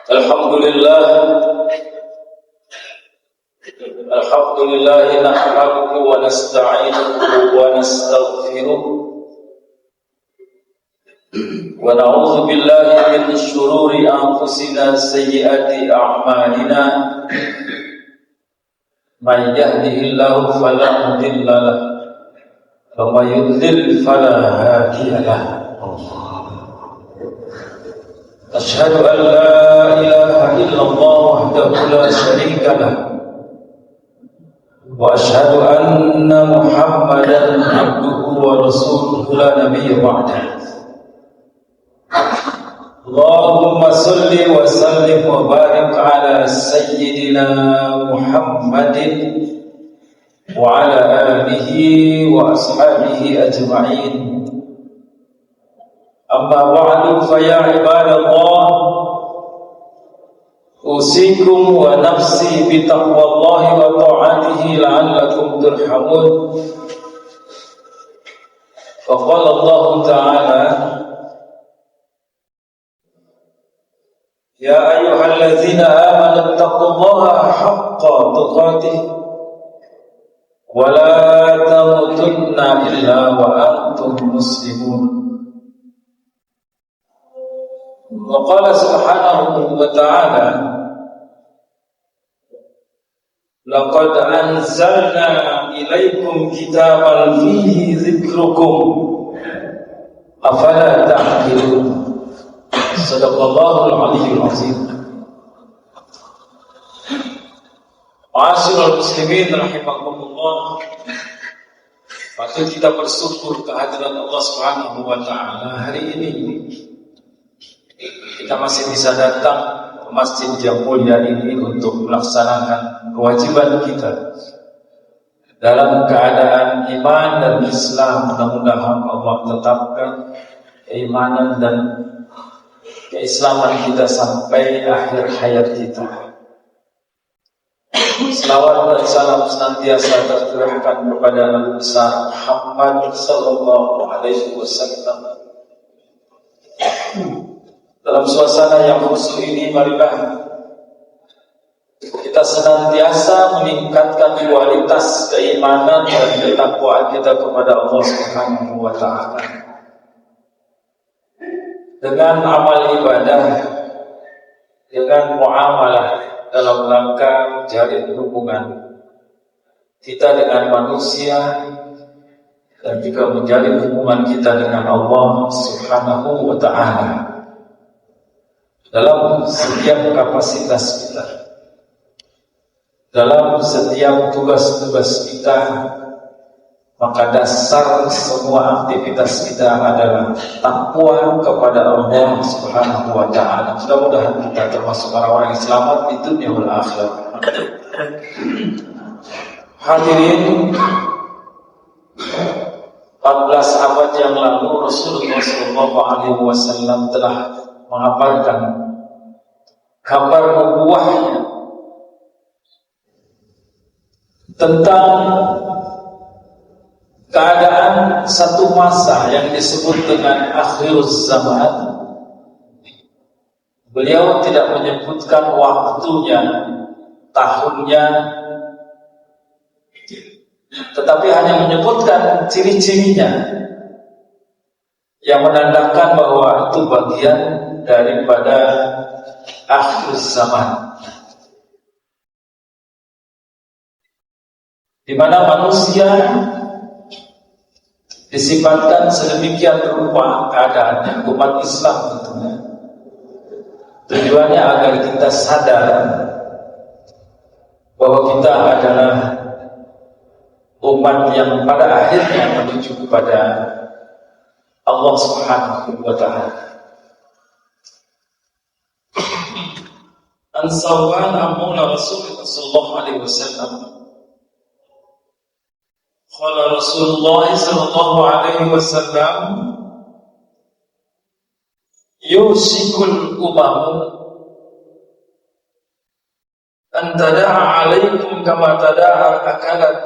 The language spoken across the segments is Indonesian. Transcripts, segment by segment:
Alhamdulillah nahmaduhu wa nasta'inuhu wa nastaghfiruh wa na'udzu billahi min shururi anfusina sayyiati a'malina may yahdihillahu fala mudilla lahu wa may yudlil fala hadiya lahu. Asyhadu an la ilaha illallah wahdahu la syarika lahu wa asyhadu anna Muhammadan abduhu wa rasuluhu la nabiyya ba'dahu. Allahumma salli wa sallim wa barik ala sayyidina Muhammadin wa ala alihi wa ashabihi ajma'in. Amma ba'du fa ya ibadallah, usikum wa nafsi bi taqwallahi wa ta'atihi la'allakum turhamun. Fa qala Allah ta'ala, ya ayyuhalladzina amanu taqullaha haqqa tuqatih wa la tamutunna illa wa antum muslimun. Wa qala subhanahu wa ta'ala, laqad anzalna ilaikum kitaban fihi dzikrukum afala ta'qilun. Sadaqallahul aliyyul azim. Ma'asyiral muslimin rahimakumullah, patut kita bersyukur kehadiran Allah Subhanahu wa ta'ala. Hari ini kita masih bisa datang ke masjid yang mulia ini untuk melaksanakan kewajiban kita dalam keadaan iman dan Islam. Mudah-mudahan Allah tetapkan keimanan dan keislaman kita sampai akhir hayat kita. Selawat dan salam senantiasa tercurahkan kepada Nabi besar Muhammad sallallahu alaihi wasallam. Dalam suasana yang khusyuk ini, marilah kita senantiasa meningkatkan kualitas keimanan dan ketakwaan kita kepada Allah Subhanahu wa ta'ala dengan amal ibadah, dengan muamalah dalam rangka menjalin hubungan kita dengan manusia dan juga menjalin hubungan kita dengan Allah Subhanahu wa ta'ala dalam setiap kapasitas kita, dalam setiap tugas-tugas kita. Maka dasar semua aktivitas kita adalah takwa kepada Allah Subhanahu wa ta'ala. Mudah-mudahan kita termasuk orang-orang yang selamat di dunia wal akhirat. Hadirin, 14 abad yang lalu Rasulullah SAW telah mengabarkan kabar nubuwahnya tentang keadaan satu masa yang disebut dengan akhiruz zaman. Beliau tidak menyebutkan waktunya, tahunnya, tetapi hanya menyebutkan ciri-cirinya yang menandakan bahwa itu bagian daripada akhiruz zaman, di mana manusia disifatkan sedemikian rupa keadaannya, umat Islam tentunya. Tujuannya agar kita sadar bahwa kita adalah umat yang pada akhirnya menuju kepada Allah Subhanahu wa ta'ala. An-Sawwan Amuna Rasulullah sallallahu alaihi wasallam, qala Rasulullah sallallahu alaihi wasallam, yusikul umamu an tada'a alaikum kama tada'a akalat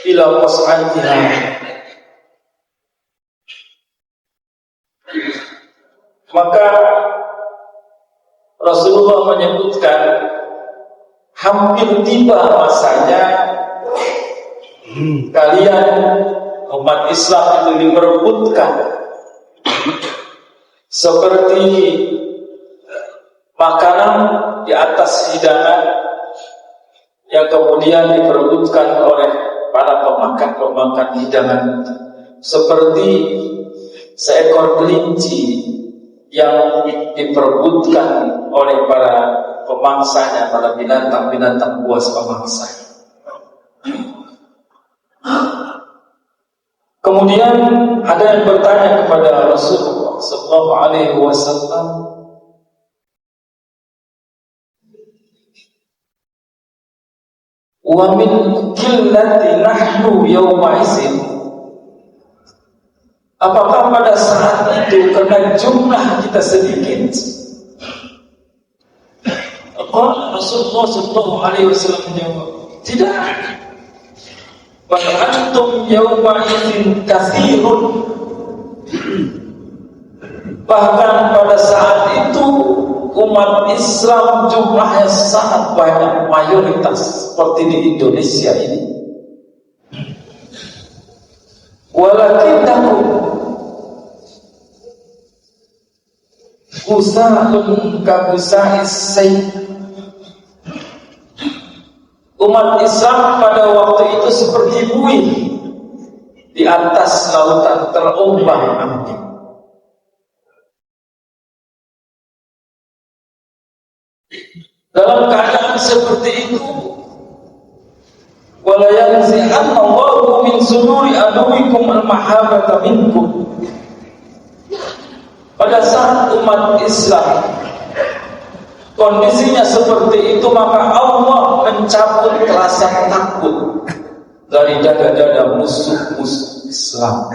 ila qas'atiha. Maka Rasulullah menyebutkan hampir tiba masanya kalian umat Islam itu diperebutkan seperti makanan di atas hidangan yang kemudian diperebutkan oleh para pemakan hidangan, seperti seekor kelinci yang diperebutkan oleh para pemangsanya, para binatang-binatang buas pemangsanya. Kemudian ada yang bertanya kepada Rasulullah sallallahu alaihi wasallam, wa min qillati nahnu yawma izin, apakah pada saat itu karena jumlah kita sedikit? Rasulullah sallallahu alaihi wasallam menjawab, tidak. Bal antum yawma idzin katsirun. Bahkan pada saat itu umat Islam jumlahnya sangat banyak, mayoritas seperti di Indonesia ini. Walakinnakum gusa'un kabusa'is sayf. Umat Islam pada waktu itu seperti buih di atas lautan terombang-ambing. Dalam keadaan seperti itu, wala yanzi'anna Allahu min suduri aduwikum al-mahabbata minkum. Pada saat umat Islam kondisinya seperti itu, maka Allah mencabut rasa takut dari dada-dada musuh-musuh Islam.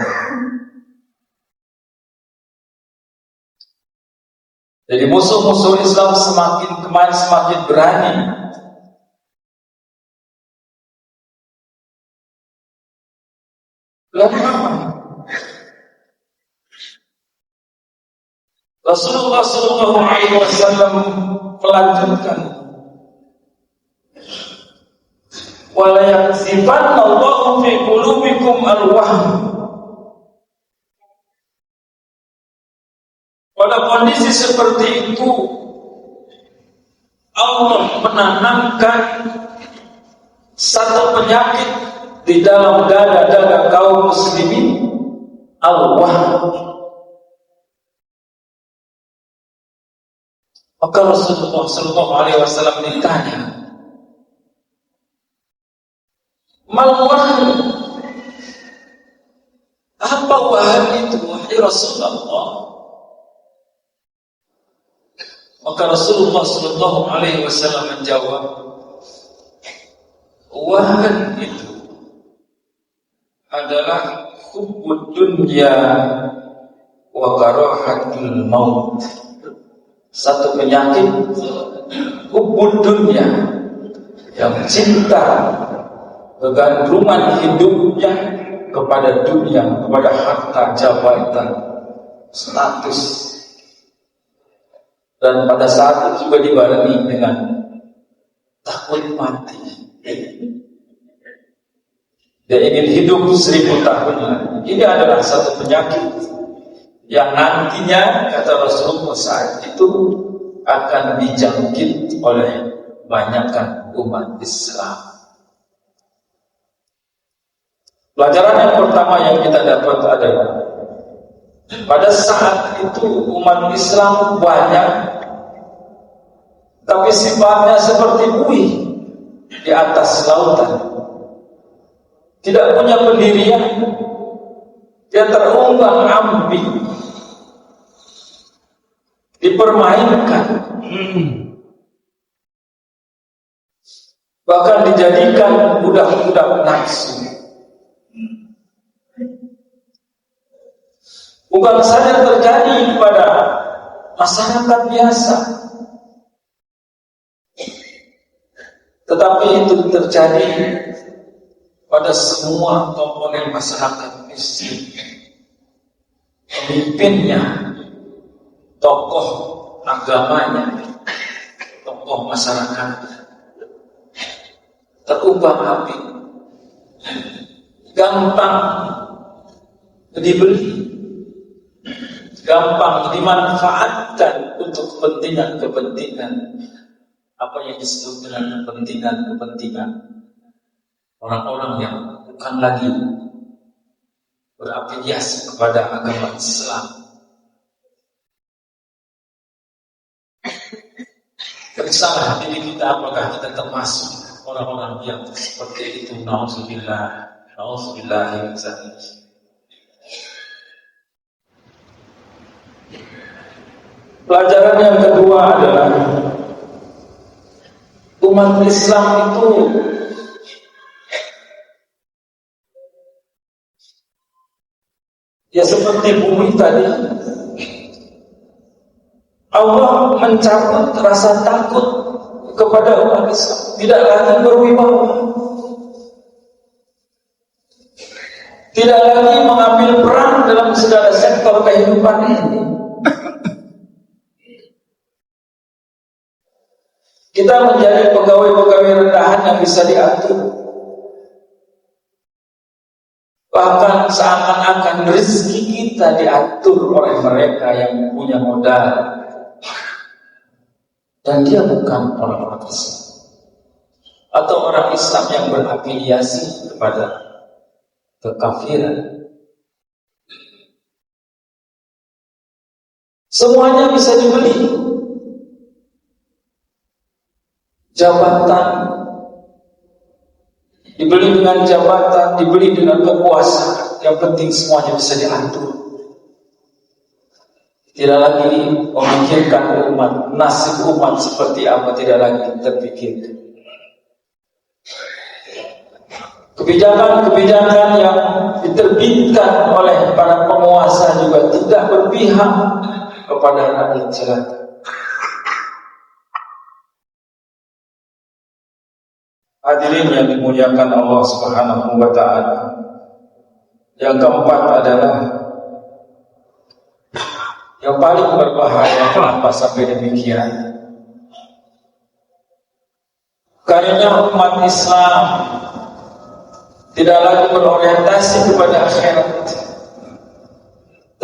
Jadi musuh-musuh Islam semakin berani. Rasulullah sallallahu alaihi wasallam melanjutkan, wala yaksifanna Allahu fi qulubikum al-wahm. Pada kondisi seperti itu Allah menanamkan satu penyakit di dalam dada-dada kaum muslimin, al-wahm. Maka Rasulullah sallallahu alaihi wasallam ditanya, mal wahm? Apa wahm itu, wahai Rasulullah? Maka Rasulullah sallallahu alaihi wasallam menjawab, wahm itu adalah hubbud dunya wa karahatul maut. Satu penyakit hubbud dunya, yang cinta kegandrungan hidupnya kepada dunia, kepada harta, jabatan, status. Dan pada saat itu juga dibarengi dengan takut mati. Dia ingin hidup 1000 tahun lagi. Ini adalah satu penyakit yang nantinya, kata Rasulullah, saat itu akan dijangkit oleh banyakkan umat Islam. Pelajaran yang pertama yang kita dapat adalah pada saat itu umat Islam banyak, tapi sifatnya seperti buih di atas lautan, tidak punya pendirian. Dia terombang-ambing, dipermainkan, bahkan dijadikan budak-budak nafsu. Bukan saja terjadi pada masyarakat biasa, tetapi itu terjadi pada semua komponen masyarakat miskin. Pemimpinnya, tokoh agamanya, tokoh masyarakat terumbang-ambing, gampang dibeli, gampang dimanfaatkan untuk kepentingan-kepentingan, apa yang disebut dengan kepentingan-kepentingan orang-orang yang bukan lagi berafiliasi kepada agama Islam. Periksalah diri kita, apakah kita termasuk orang-orang yang seperti itu. Nauzubillah, nauzubillah min dzalik. Pelajaran yang kedua adalah umat Islam itu ya seperti bumi tadi. Allah mencabut rasa takut kepada umat Islam, tidak lagi berwibawa, tidak lagi mengambil peran dalam segala sektor kehidupan ini. Kita menjadi pegawai-pegawai rendahan yang bisa diatur. Bahkan seakan-akan rezeki kita diatur oleh mereka yang punya modal. Dan dia bukan orang-orang Islam atau orang Islam yang berafiliasi kepada kekafiran. Semuanya bisa dibeli. Jabatan dibeli dengan jabatan, dibeli dengan kekuasaan. Yang penting semuanya bisa diatur. Tidak lagi memikirkan umat, nasib umat seperti apa, tidak lagi terpikirkan. Kebijakan-kebijakan yang diterbitkan oleh para penguasa juga tidak berpihak kepada rakyat jelata. Hadirin yang dimuliakan Allah Subhanahu wa ta'ala. Yang keempat adalah yang paling berbahaya. Kenapa sampai demikian? Karena umat Islam tidak lagi berorientasi kepada akhirat,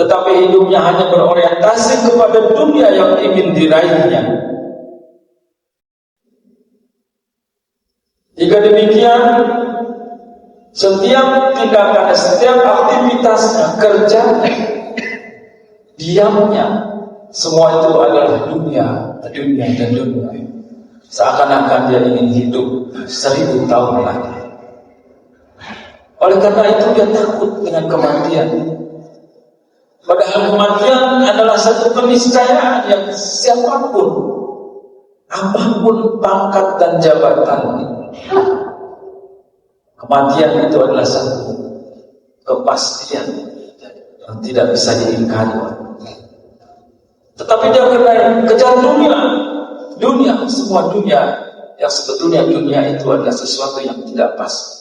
tetapi hidupnya hanya berorientasi kepada dunia yang ingin diraihnya. Jika demikian, setiap tindakan, setiap aktivitasnya, kerjanya, diamnya, semua itu adalah dunia dan dunia. Seakan-akan dia ingin hidup 1000 tahun lagi. Oleh karena itu dia takut dengan kematian. Padahal kematian adalah satu keniscayaan yang siapapun, apapun pangkat dan jabatannya, kematian itu adalah satu kepastian yang tidak bisa diingkari. Tetapi dia kena kejar dunia, semua dunia, yang sebetulnya dunia itu adalah sesuatu yang tidak pas.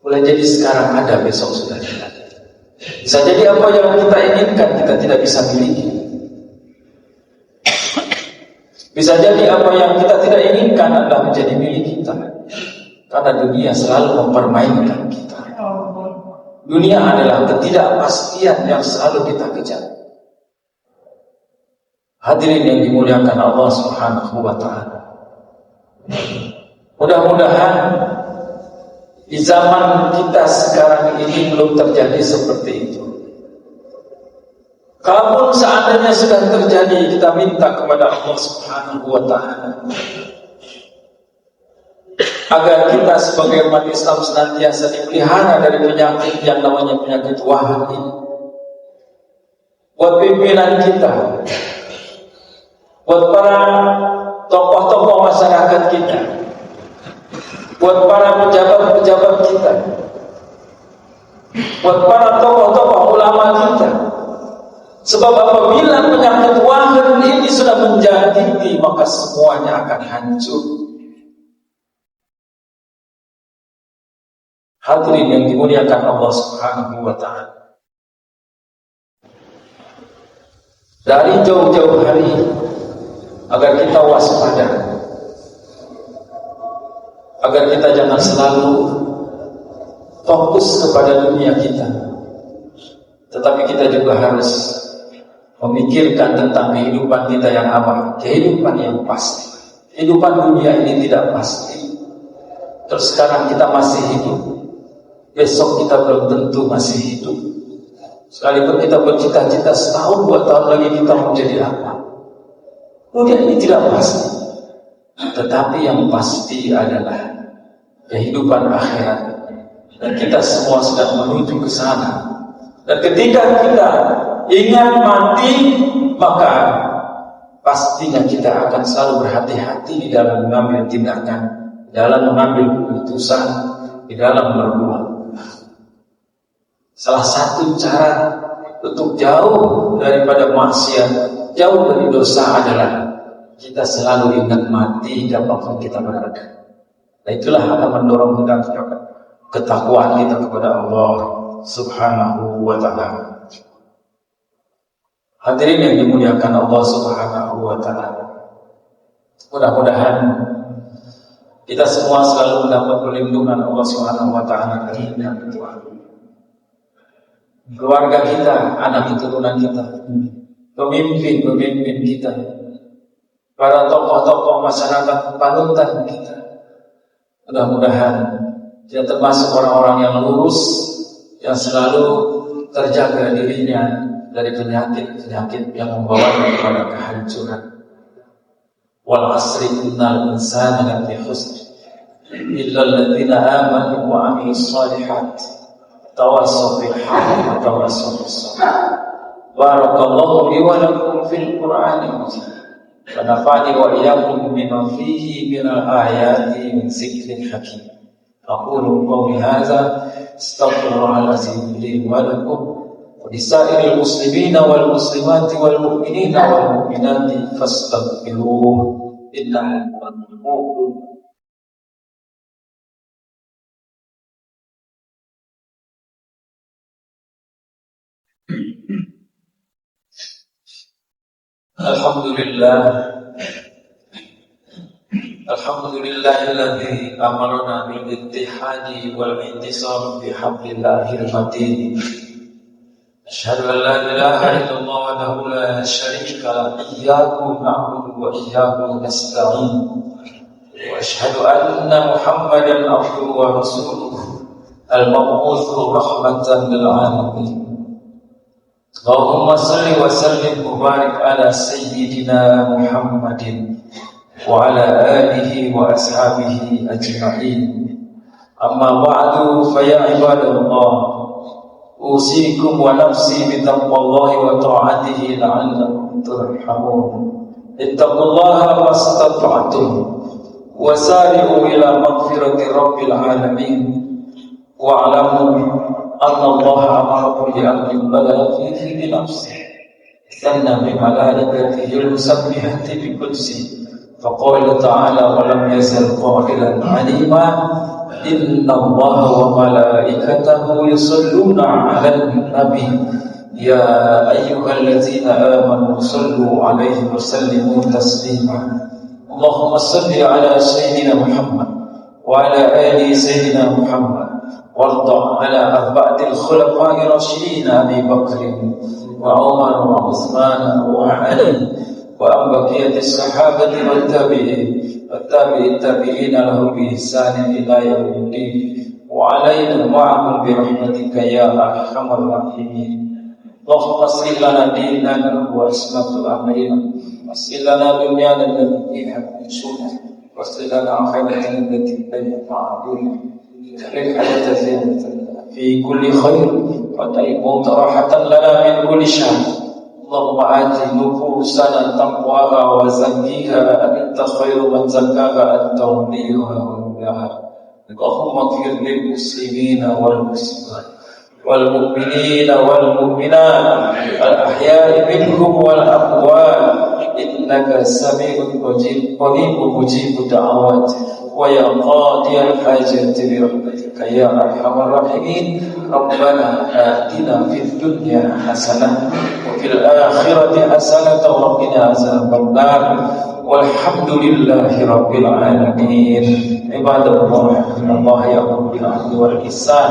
Boleh jadi sekarang ada, besok sudah tidak ada. Bisa jadi apa yang kita inginkan kita tidak bisa miliki. Bisa jadi apa yang kita tidak inginkan adalah menjadi milik kita. Karena dunia selalu mempermainkan kita. Dunia adalah ketidakpastian yang selalu kita kejar. Hadirin yang dimuliakan Allah Subhanahu wa ta'ala. Mudah-mudahan di zaman kita sekarang ini belum terjadi seperti itu. Kalaupun seandainya sudah terjadi, kita minta kepada Allah Subhanahu wa ta'ala agar kita sebagai umat Islam senantiasa dipelihara dari penyakit yang namanya penyakit wahan ini. Buat pimpinan kita, buat para tokoh-tokoh masyarakat kita, buat para pejabat-pejabat kita, buat para tokoh-tokoh ulama kita. Sebab apabila penyakit wahan ini sudah menjadi, maka semuanya akan hancur. Hadirin yang dimuliakan Allah Subhanahu wa ta'ala. Dari jauh-jauh hari agar kita waspada, agar kita jangan selalu fokus kepada dunia kita, tetapi kita juga harus memikirkan tentang kehidupan kita yang aman, kehidupan yang pasti. Kehidupan dunia ini tidak pasti. Terus sekarang kita masih hidup, besok kita belum tentu masih hidup. Sekalipun kita bercita-cita setahun 2 tahun lagi kita mau jadi apa, dunia ini tidak pasti. Tetapi yang pasti adalah kehidupan akhirat, dan kita semua sedang menuju ke sana. Dan ketika kita ingat mati, maka pastinya kita akan selalu berhati-hati di dalam mengambil tindakan, di dalam mengambil keputusan, di dalam berbuat. Salah satu cara untuk jauh daripada maksiat, jauh dari dosa adalah kita selalu ingat mati kapanpun kita berada. Nah, itulah akan mendorong kita ketakwaan kita kepada Allah Subhanahu wa ta'ala. Hadirin yang dimuliakan Allah Subhanahu wa ta'ala, mudah-mudahan kita semua selalu mendapat perlindungan Allah Subhanahu wa ta'ala dari Tuhan. Keluarga kita, anak keturunan kita, pemimpin kita, para tokoh-tokoh masyarakat panutan kita, mudah-mudahan dia termasuk orang-orang yang lurus, yang selalu terjaga dirinya dari penyakit-penyakit yang membawa kepada kehancuran. Wal asri innal insana lafi khusr illa alladziina aamanu wa 'amilus shalihaat tawassaw bil haqqi wa tawassaw bis sabr. Barakallahu li wa lakum fil Qur'anil Karim. Wa nafa'ani wa iyyakum bima fihi minal ayati min dzikril hakim. Aqulu qawli hadza astaghfirullahal azim li wa lakum wa lisairil muslimina wal muslimati wal mu'minina wal mu'minati fastaghfiruhu innahu huwal ghafurur. Alhamdulillahilladzi amarna bil ittihadi wal intisam bihablillahil matin. Asyhadu an la ilaha illallah wahdahu la syarika lahu iyyahu na'budu wa iyyahu nasta'in. Wa asyhadu anna Muhammadan abduhu wa rasuluhu al-mab'utsu rahmatan lil alamin. Allahumma salli wa sallim wa barik ala sayyidina Muhammadin wa ala alihi wa ashabihi ajma'in. Amma ba'du, fa ya ibadallah, usikum wa nafsi bi taqwallahi wa ta'atihi la'allakum turhamun. Ittaqullaha mastata'tum wa sari'u ila maghfirati rabbil alamin. Wa'lamu anna Allah amarakum bi amrin bada fihi bi nafsihi sanna bi malaikatihi al-musabbihati bi qudsi faqala ta'ala wa lam yazal qailan 'alima inna Allah wa malaikatahu yusalluna 'alan nabi ya ayyuhallazina amanu sallu 'alaihi wa sallimu taslima. Allahumma salli 'ala sayyidina Muhammad wa 'ala ali sayyidina Muhammad warda ala arba'atil khulafa'ir rasyidin Abi Bakr wa Umar wa Utsman wa Ali wa ambaqiyatis sahabati wat tabi'in lahum bi ihsan ila yaumiddin wa alaina ma'ahum bi rahmatika ya arhamar rahimin. Allahumma aslih lana dinana wa aslatul amrina waslih lana dunyana allati fiha sunnah waslih lana akhiratana allati fiha ma'aduna الحياة في كل خير وتيمم راحة لنا من كل شر. اللهم آت نفوسنا تقواها وزكيها أنت خير من زكاها أنت وليها ومولاها. اللهم اغفر للمسلمين والمسلمات والمؤمنين والمؤمنات الأحياء منهم والأموات إنك سميع قريب مجيب الدعوات ويا قاضي الحاجات برحمتك يا أرحم الراحمين. ربنا آتنا في الدنيا حسنة وفي الآخرة حسنة وقنا عذاب النار والحمد لله رب العالمين. عباد الله إن الله يأمر بالعدل والإحسان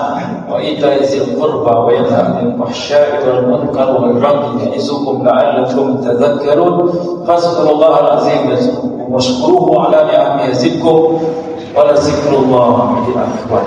وإيتاء ذي القربى وينهى عن الفحشاء والمنكر والبغي يعظكم لعلكم تذكرون. فاذكروا الله العظيم يذكركم واشكروه على نعمه يزدكم ولذكر الله أكبر.